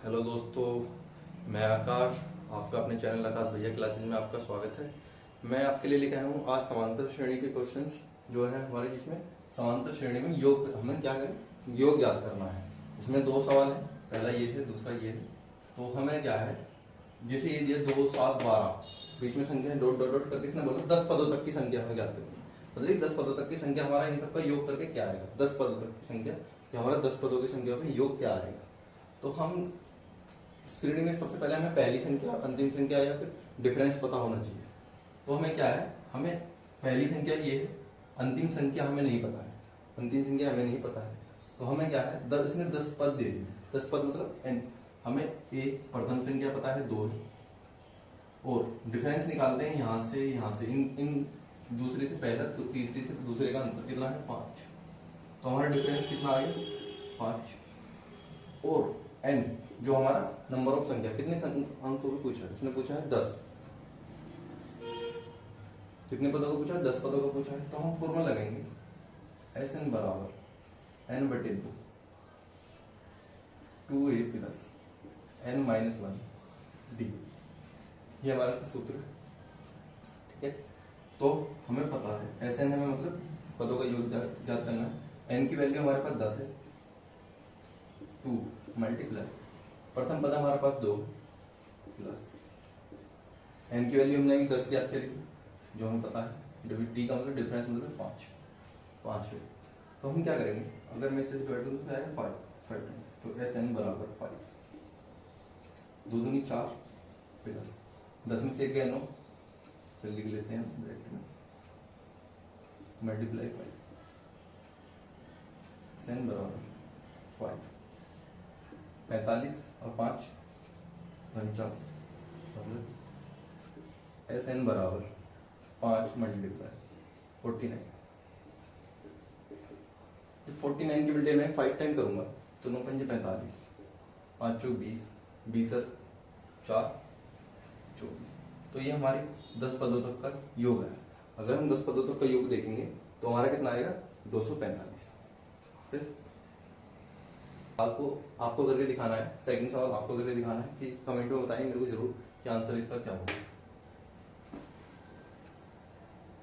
Hello दोस्तों, मैं आकाश, आपका अपने चैनल आकाश भैया क्लासेज में आपका स्वागत है। मैं आपके लिए लेकर आया हूँ आज समांतर श्रेणी के क्वेश्चंस जो है हमारे, जिसमें समांतर श्रेणी में योग हमें क्या करें, योग याद करना है। इसमें दो सवाल है, पहला ये है, दूसरा ये है। तो हमें क्या है, जैसे ये दिया 2, 7, 12, बीच में संख्या डॉट डॉट डॉट करके इसने बोला 10 पदों तक की संख्या हमें याद करनी है। मतलब 10 पदों तक की संख्या हमारा इन सबका योग करके क्या आएगा, 10 पदों तक की संख्या, कि हमारा 10 पदों की संख्या में योग क्या आएगा। तो हम श्रेणी में सबसे पहले हमें पहली संख्या, अंतिम संख्या या फिर डिफरेंस पता होना चाहिए। तो हमें क्या है, हमें पहली संख्या ये है, अंतिम संख्या हमें नहीं पता है, अंतिम संख्या हमें नहीं पता है। तो हमें क्या है, 10 इसने 10 पद दे दिए, 10 पद मतलब n। हमें एक प्रथम संख्या पता है 2, और डिफरेंस निकालते हैं यहाँ से इन दूसरे से पहला, तो तीसरे से दूसरे का अंतर कितना है, 5। तो हमारा डिफरेंस कितना आ गया, 5। और n जो हमारा नंबर ऑफ संख्या, कितने अंकों को पूछा है, इसने पूछा है 10। कितने पदों को पूछा है, 10 पदों को पूछा है। तो हम फॉर्मूला लगाएंगे, Sn बराबर n/2 2a plus n-1 d, ये हमारा इसका सूत्र है। ठीक है, तो हमें पता है Sn हमें मतलब पदों का योग याद करना है। n की वैल्यू हमारे पास 10 है, 2 मल्टीप्लाई प्रथम पद हमारे पास 2 प्लस n की वैल्यू हमने 10 याद करी जो हमें पता है, डी का मतलब डिफरेंस मतलब 5 है। तो हम क्या करेंगे, अगर मैं इसे डिवाइड करूँ तो आएगा 5, तो Sn बराबर 5, 2 दूनी 4 प्लस 10 में से 1 गया 9, फिर लिख लेते हैं ब्रैकेट में मल्टीप्लाई 5, Sn बराबर 5, 45 और 5 49, मतलब Sn बराबर 5 मल्टीप्लाई 49। तो 49 की वैल्यू मैं 5 टाइम करूंगा तो 9 पंजे 45, 5 चौक 20, 20 4 24। तो ये हमारे 10 पदों तक का योग है। अगर हम 10 पदों तक का योग देखेंगे तो हमारा कितना आएगा, 245। फिर आपको करके दिखाना है, सेकंड सवाल आपको करके दिखाना है। कि कमेंट में बताएं मेरे को जरूर कि आंसर इसका क्या होगा।